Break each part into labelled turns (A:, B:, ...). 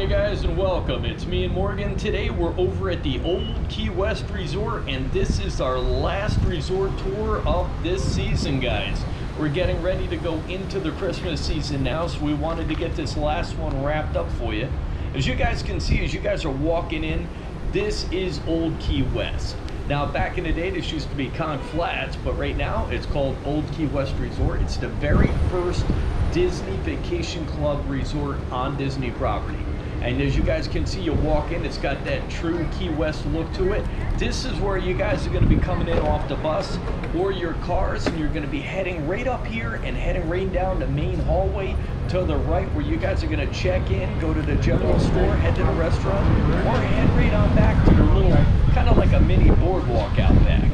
A: Hey guys, and welcome. It's me and Morgan. Today we're over at the Old Key West Resort, and this is our last resort tour of this season, guys. We're getting ready to go into the Christmas season now, so we wanted to get this last one wrapped up for you. As you guys can see, as you guys are walking in, this is Old Key West. Now, back in the day, this used to be Conch Flats, but right now it's called Old Key West Resort. It's the very first Disney Vacation Club resort on Disney property. And as you guys can see, you walk in, it's got that true Key West look to it. This is where you guys are going to be coming in off the bus or your cars, and you're going to be heading right up here and heading right down the main hallway to the right, where you guys are going to check in, go to the general store, head to the restaurant, or head right on back to your little, kind of like a mini boardwalk out back.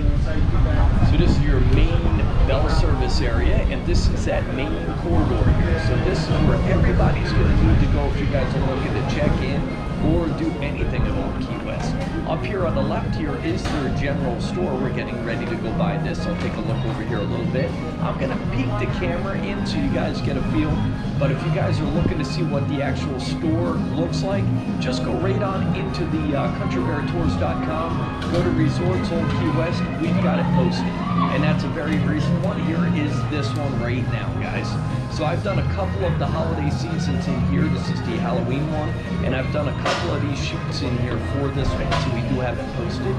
A: So this is your main bell service area, and this is that main corridor here. So this is where everybody's going to need to go if you guys are looking to check in or do anything at Old Key West. Up here on the left here is their general store. We're getting ready to go by this. I'll take a look over here a little bit. I'm going to peek the camera in so you guys get a feel. But if you guys are looking to see what the actual store looks like, just go right on into the countrybeartours.com, go to Resorts Old Key West. We've got it posted. And that's a very recent one. Here is this one right now, guys. So I've done a couple of the holiday seasons in here. This is the Halloween one. And I've done a couple of these shoots in here for this one. So we do have it posted.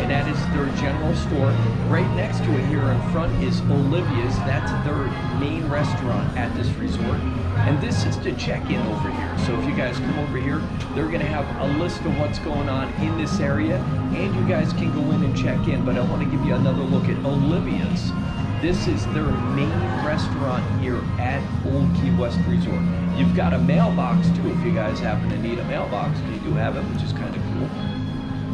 A: And that is their general store. Right next to it here in front is Olivia's. That's their main restaurant at this resort. And this is the check-in over here. So if you guys come over here, they're going to have a list of what's going on in this area. And you guys can go in and check in. But I want to give you another look at Olivia's. This is their main restaurant here at Old Key West Resort. You've got a mailbox too if you guys happen to need a mailbox. They do have it, which is kind of cool.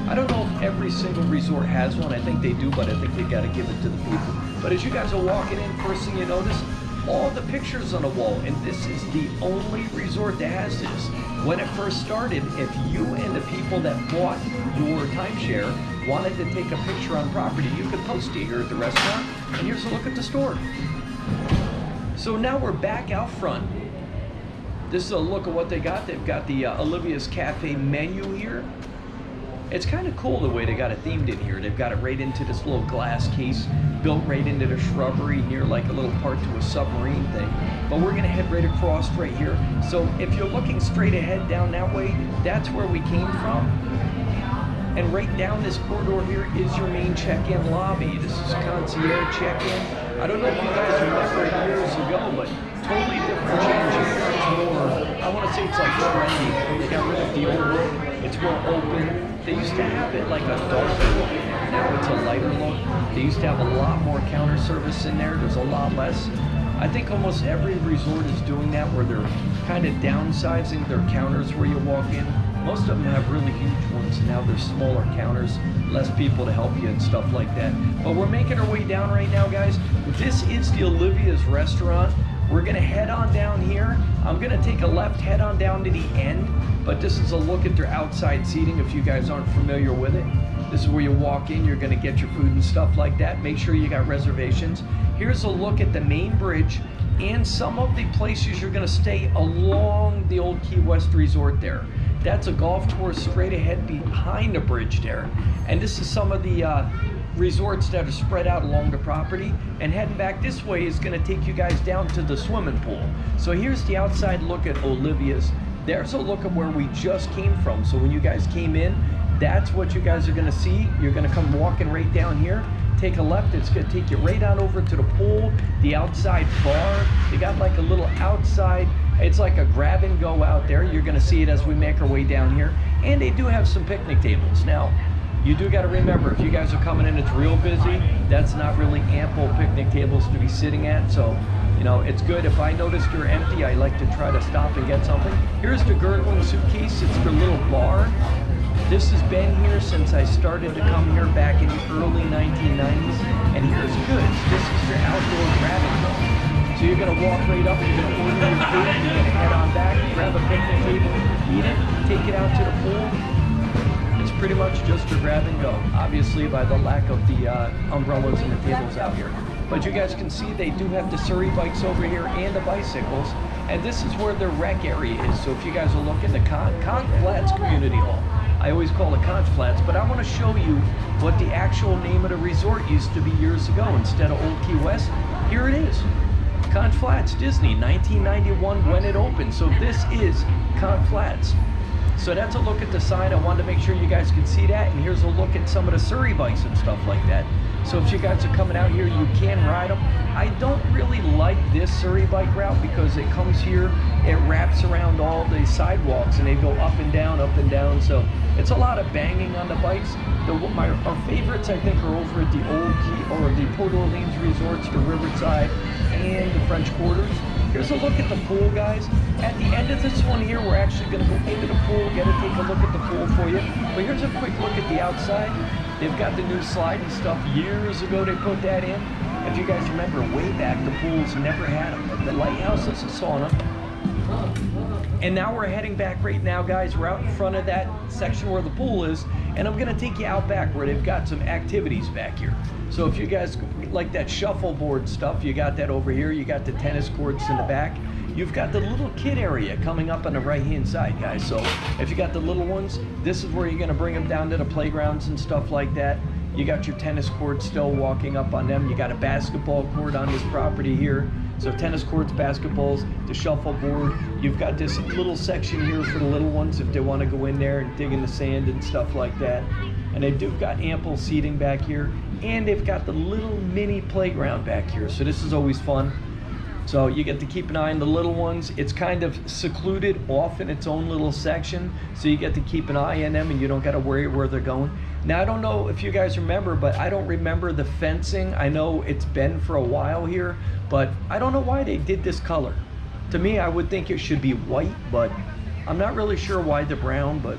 A: I don't know if every single resort has one. I think they do, but I think they got to give it to the people. But as you guys are walking in, first thing you notice, all the pictures on the wall, and this is the only resort that has this. When it first started, if you and the people that bought your timeshare wanted to take a picture on property, you could post it here at the restaurant, and here's a look at the store. So now we're back out front. This is a look at what they got. They've got the Olivia's Cafe menu here. It's kind of cool the way they got it themed in here. They've got it right into this little glass case, built right into the shrubbery near like a little part to a submarine thing. But we're gonna head right across right here. So if you're looking straight ahead down that way, that's where we came from. And right down this corridor here is your main check-in lobby. This is concierge check-in. I don't know if you guys remember it years ago, but totally different change here. It's more, I want to say it's like trendy. They got rid of the old look. It's more open. They used to have it like a dark look. Now it's a lighter look. They used to have a lot more counter service in there. There's a lot less. I think almost every resort is doing that, where they're kind of downsizing their counters where you walk in. Most of them have really huge ones. Now there's smaller counters, less people to help you and stuff like that. But we're making our way down right now, guys. This is the Olivia's restaurant. We're gonna head on down here. I'm gonna take a left, head on down to the end, but this is a look at their outside seating if you guys aren't familiar with it. This is where you walk in, you're gonna get your food and stuff like that. Make sure you got reservations. Here's a look at the main bridge and some of the places you're gonna stay along the Old Key West Resort there. That's a golf course straight ahead behind the bridge there. And this is some of the resorts that are spread out along the property. And heading back this way is gonna take you guys down to the swimming pool. So here's the outside look at Olivia's. There's a look at where we just came from. So when you guys came in, that's what you guys are gonna see. You're gonna come walking right down here. Take a left, it's gonna take you right on over to the pool, the outside bar. They got like a little outside, it's like a grab and go out there. You're gonna see it as we make our way down here. And they do have some picnic tables. Now, you do gotta remember, if you guys are coming in, it's real busy. That's not really ample picnic tables to be sitting at. So, you know, it's good. If I notice they're empty, I like to try to stop and get something. Here's the gurgling suitcase. It's their little bar. This has been here since I started to come here back in the early 1990s. And here's goods. This is your outdoor grab and go. So you're gonna walk right up, you're gonna order your food, you're gonna head on back, grab a picnic table, eat it, take it out to the pool. It's pretty much just a grab and go. Obviously by the lack of the umbrellas and the tables out here. But you guys can see they do have the Surrey bikes over here and the bicycles. And this is where the rec area is. So if you guys are looking, the Conch Flats Community Hall. I always call it Conch Flats, but I want to show you what the actual name of the resort used to be years ago. Instead of Old Key West, here it is. Conch Flats Disney, 1991 when it opened. So this is Conch Flats. So that's a look at the side. I wanted to make sure you guys could see that. And here's a look at some of the Surrey bikes and stuff like that. So if you guys are coming out here, you can ride them. I don't really like this Surrey bike route because it comes here, it wraps around all the sidewalks and they go up and down, up and down. So it's a lot of banging on the bikes. Our favorites, I think, are over at the Old Key or the Port Orleans resorts, the Riverside and the French Quarters. Here's a look at the pool, guys. At the end of this one here, we're actually going to go into the pool, take a look at the pool for you. But here's a quick look at the outside. They've got the new sliding stuff. Years ago, they put that in. If you guys remember, way back, the pools never had them. The lighthouse is a sauna. And now we're heading back right now, guys. We're out in front of that section where the pool is, and I'm gonna take you out back where they've got some activities back here. So if you guys like that shuffleboard stuff, you got that over here. You got the tennis courts in the back. You've got the little kid area coming up on the right-hand side, guys. So if you got the little ones, this is where you're gonna bring them down to the playgrounds and stuff like that. You got your tennis courts still walking up on them. You got a basketball court on this property here. So tennis courts, basketballs, the shuffleboard. You've got this little section here for the little ones if they want to go in there and dig in the sand and stuff like that. And they do got ample seating back here. And they've got the little mini playground back here. So this is always fun. So you get to keep an eye on the little ones. It's kind of secluded off in its own little section. So you get to keep an eye on them and you don't got to worry where they're going. Now, I don't know if you guys remember, but I don't remember the fencing. I know it's been for a while here, but I don't know why they did this color. To me, I would think it should be white, but I'm not really sure why the brown, but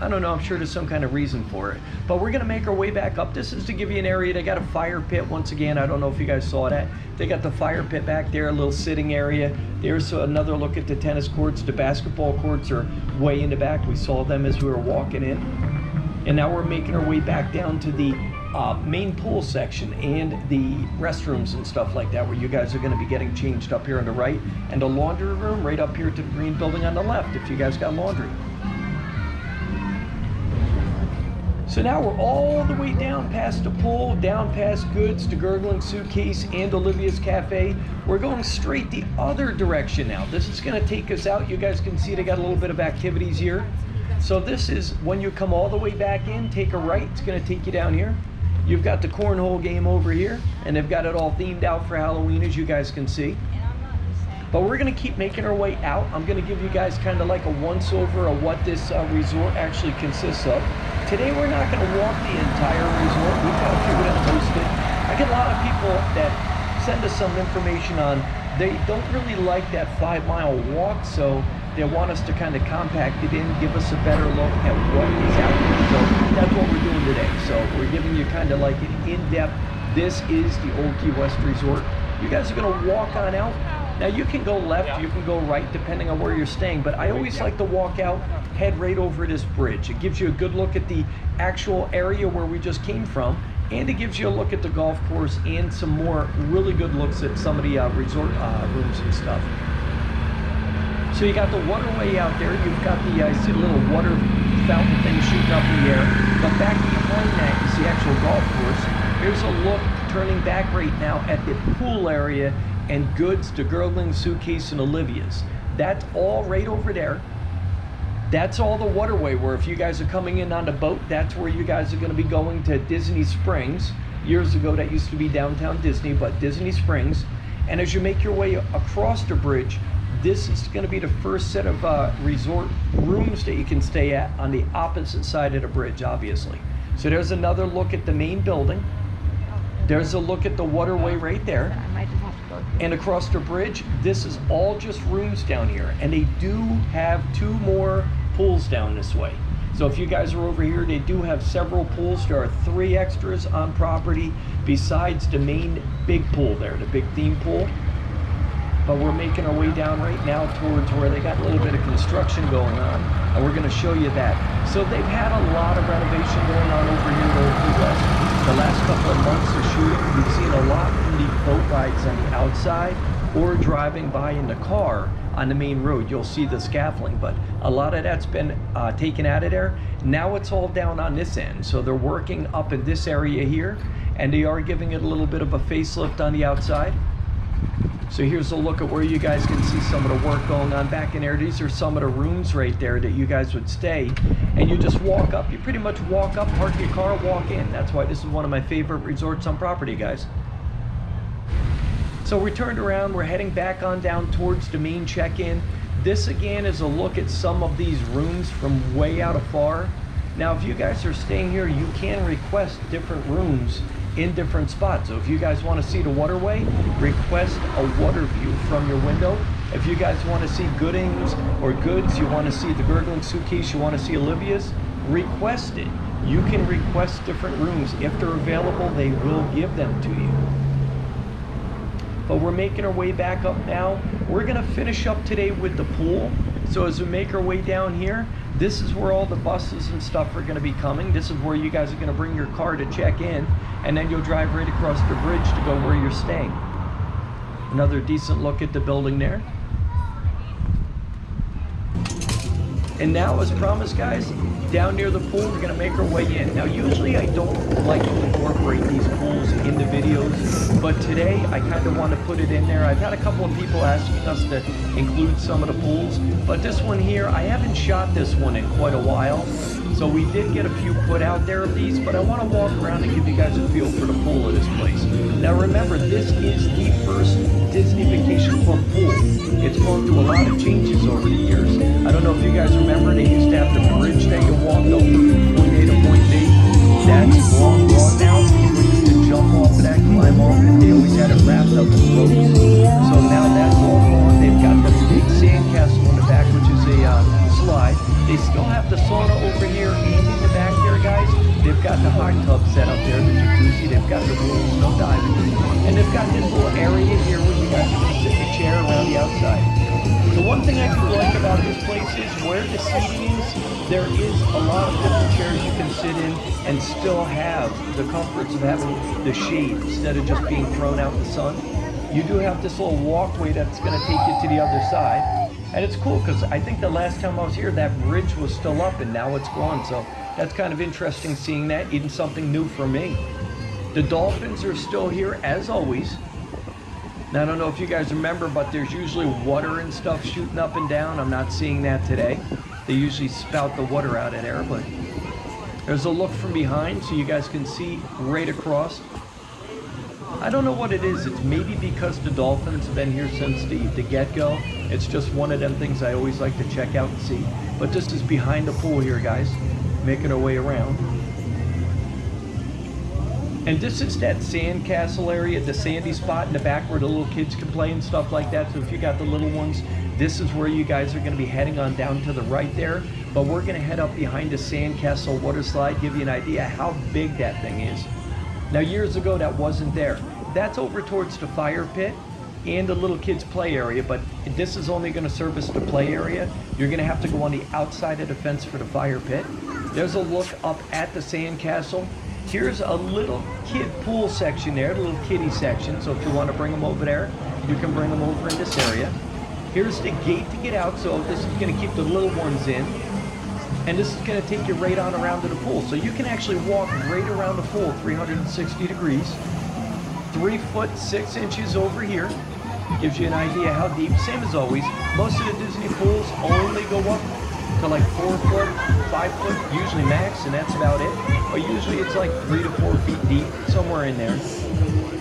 A: I don't know. I'm sure there's some kind of reason for it. But we're gonna make our way back up. This is to give you an area. They got a fire pit once again. I don't know if you guys saw that. They got the fire pit back there, a little sitting area. There's another look at the tennis courts. The basketball courts are way in the back. We saw them as we were walking in. And now we're making our way back down to the main pool section and the restrooms and stuff like that, where you guys are going to be getting changed up here on the right, and the laundry room right up here to the green building on the left if you guys got laundry. So now we're all the way down past the pool, down past Goods, the Gurgling Suitcase, and Olivia's Cafe. We're going straight the other direction now. This is going to take us out. You guys can see they got a little bit of activities here. So this is when you come all the way back in, take a right, it's gonna take you down here. You've got the cornhole game over here, and they've got it all themed out for Halloween, as you guys can see. But we're gonna keep making our way out. I'm gonna give you guys kind of like a once-over of what this resort actually consists of. Today we're not gonna walk the entire resort. We kind of figured out most of it. I get a lot of people that send us some information on, they don't really like that 5-mile walk, so they want us to kind of compact it in, give us a better look at what is out there. So that's what we're doing today. So we're giving you kind of like an in-depth, this is the Old Key West Resort. You guys are gonna walk on out. Now you can go left, you can go right, depending on where you're staying, but I always like to walk out, head right over this bridge. It gives you a good look at the actual area where we just came from, and it gives you a look at the golf course and some more really good looks at some of the resort rooms and stuff. So you got the waterway out there. You've got the, I see a little water fountain thing shooting up in the air. But back behind that is the actual golf course. Here's a look, turning back right now at the pool area and Goods, the Gurgling Suitcase, and Olivia's. That's all right over there. That's all the waterway where if you guys are coming in on the boat, that's where you guys are gonna be going to Disney Springs. Years ago, that used to be downtown Disney, but Disney Springs. And as you make your way across the bridge, this is going to be the first set of resort rooms that you can stay at on the opposite side of the bridge, obviously. So there's another look at the main building. There's a look at the waterway right there. And across the bridge, this is all just rooms down here. And they do have 2 more pools down this way. So if you guys are over here, they do have several pools. There are 3 extras on property besides the main big pool there, the big theme pool. But we're making our way down right now towards where they got a little bit of construction going on, and we're going to show you that. So they've had a lot of renovation going on over here at Old Key West. The last couple of months of shooting, we've seen a lot from the boat rides on the outside, or driving by in the car on the main road, you'll see the scaffolding, but a lot of that's been taken out of there. Now it's all down on this end, so they're working up in this area here, and they are giving it a little bit of a facelift on the outside. So here's a look at where you guys can see some of the work going on back in there. These are some of the rooms right there that you guys would stay, and you just walk up. You pretty much walk up, park your car, walk in. That's why this is one of my favorite resorts on property, guys. So we turned around, we're heading back on down towards the main check-in. This again is a look at some of these rooms from way out afar. Now if you guys are staying here, you can request different rooms in different spots. So if you guys want to see the waterway, request a water view from your window. If you guys want to see Goodings or Goods, you want to see the Gurgling Suitcase, you want to see Olivia's, request it. You can request different rooms. If they're available, they will give them to you. But we're making our way back up now. We're gonna finish up today with the pool. So as we make our way down here, this is where all the buses and stuff are gonna be coming. This is where you guys are gonna bring your car to check in, and then you'll drive right across the bridge to go where you're staying. Another decent look at the building there. And now, as promised, guys, down near the pool, we're gonna make our way in. Now, usually I don't like to incorporate these pools in the videos, but today I kind of want to put it in there. I've had a couple of people asking us to include some of the pools, but this one here, I haven't shot this one in quite a while. So we did get a few put out there of these, but I want to walk around and give you guys a feel for the pool of this place. Now remember, this is the first Disney Vacation Club pool. It's gone through a lot of changes over the years. I don't know if you guys remember, they used to have the bridge that you walked over from point A to point B. That's long gone now. People used to jump off of that, climb off it. They always had it wrapped up in ropes. So now that's all gone. They've got the big sandcastle in the back, which is a slide. They still have the sauna over here and in the back there, guys. They've got the hot tub set up there, the jacuzzi. They've got the rooms, no diving. And they've got this little area here where you guys can sit in a chair around the outside. The one thing I do like about this place is where the seating is, there is a lot of different chairs you can sit in and still have the comforts of having the shade instead of just being thrown out in the sun. You do have this little walkway that's going to take you to the other side. And it's cool because I think the last time I was here, that bridge was still up and now it's gone. So that's kind of interesting seeing that, even something new for me. The dolphins are still here as always. Now I don't know if you guys remember, but there's usually water and stuff shooting up and down. I'm not seeing that today. They usually spout the water out of there, but there's a look from behind so you guys can see right across. I don't know what it is. It's maybe because the dolphins have been here since the get-go. It's just one of them things I always like to check out and see. But this is behind the pool here, guys, making our way around. And this is that sand castle area, the sandy spot in the back where the little kids can play and stuff like that. So if you got the little ones, this is where you guys are going to be heading on down to the right there. But we're going to head up behind the sand castle water slide, give you an idea how big that thing is. Now years ago that wasn't there. That's over towards the fire pit and the little kids play area, but this is only going to service the play area. You're going to have to go on the outside of the fence for the fire pit. There's a look up at the sand castle. Here's a little kid pool section there, the little kiddie section. So if you want to bring them over there, you can bring them over in this area. Here's the gate to get out. So this is going to keep the little ones in. And this is going to take you right on around to the pool. So you can actually walk right around the pool 360 degrees. 3 foot 6 inches over here. Gives you an idea how deep. Same as always, most of the Disney pools only go up to like 4 foot, 5 foot, usually max, and that's about it. But usually it's like 3 to 4 feet deep, somewhere in there.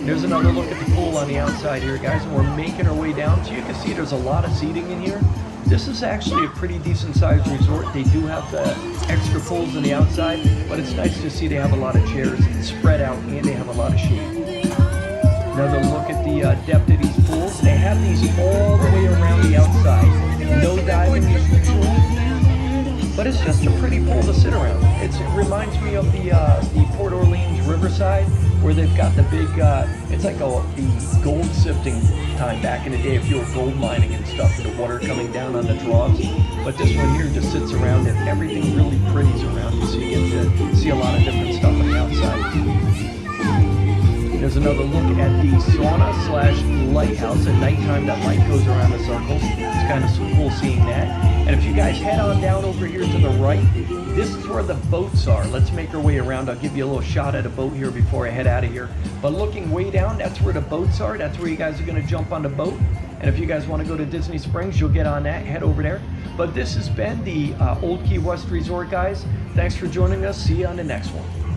A: There's another look at the pool on the outside here, guys, and we're making our way down. So you can see there's a lot of seating in here. This is actually a pretty decent sized resort. They do have the extra pools on the outside, but it's nice to see they have a lot of chairs spread out and they have a lot of shade. Another look at the depth of these pools. They have these all the way around the outside. No diving as usual, but it's just a pretty pool to sit around. It reminds me of the Port Orleans Riverside, where they've got the big, it's like the gold sifting time back in the day if you were gold mining and stuff, with the water coming down on the troughs. But this one here just sits around and everything really pretties around you, so you get to see a lot of different stuff on the outside. Here's another look at the sauna slash lighthouse. At nighttime, that light goes around the circles. It's kind of cool seeing that. And if you guys head on down over here to the right, this is where the boats are. Let's make our way around. I'll give you a little shot at a boat here before I head out of here. But looking way down, that's where the boats are. That's where you guys are going to jump on the boat. And if you guys want to go to Disney Springs, you'll get on that, head over there. But this has been the Old Key West Resort, guys. Thanks for joining us. See you on the next one.